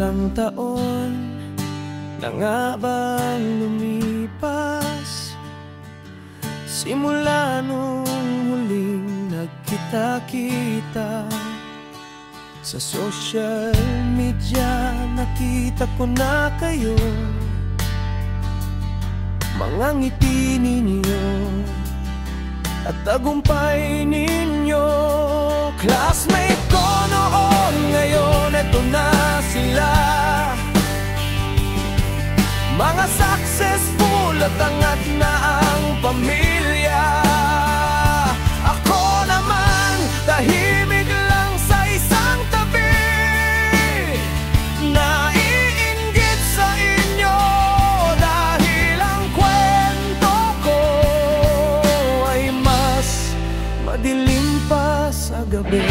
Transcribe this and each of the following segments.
Ilang taon na nga bang lumipas simula nung huling nagkita-kita? Sa social media nakita ko na kayo, mga ngiti ninyo at tagumpay ninyo. Classmate ko noon, ngayon eto na sila, mga successful at angat na ang pamilya. Ako naman, tahimik lang sa isang tabi, naiinggit sa inyo dahil ang kwento ko ay mas madilim pa sa gabi.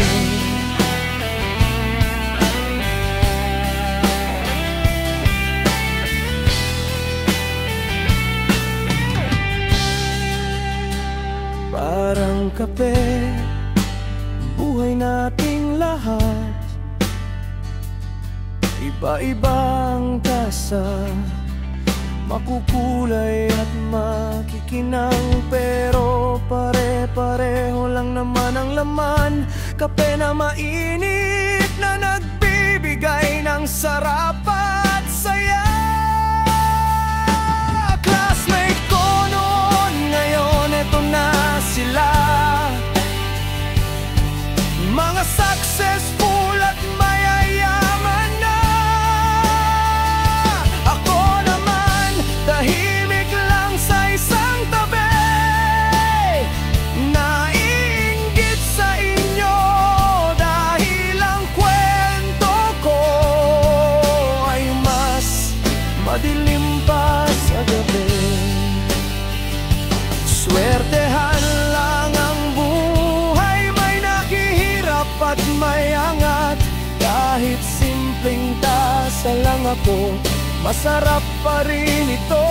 Parang kape, buhay nating lahat, iba-ibang tasa, makukulay at makikinang, pero pare-pareho lang naman ang laman. Kape na mainit na nagbibigay ng sarap at saya. Classmate ko noon, ngayon eto na sila, mga successful at mayayaman na. Ako naman, tahimik lang sa isang tabi, naiinggit sa inyo dahil ang kwento ko ay mas madilim pa sa gabi. Swertehan lang ang buhay, may naghihirap at may angat. Kahit simpleng tasa lang ako, masarap pa rin ito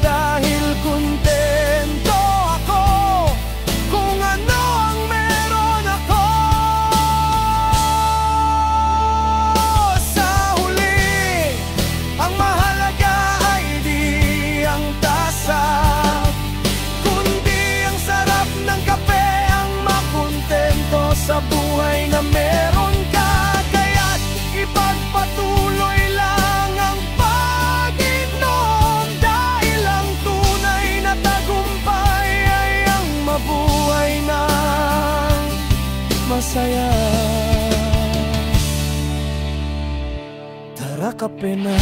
dahil kontento ako kung ano ang meron ako. Sa huli, ang mahalaga ay di ang tasa, sa buhay na meron ka. Kaya't ipagpatuloy lang ang Panginoon, dahil ang tunay na tagumpay ay ang mabuhay ng masaya. Tara kape na.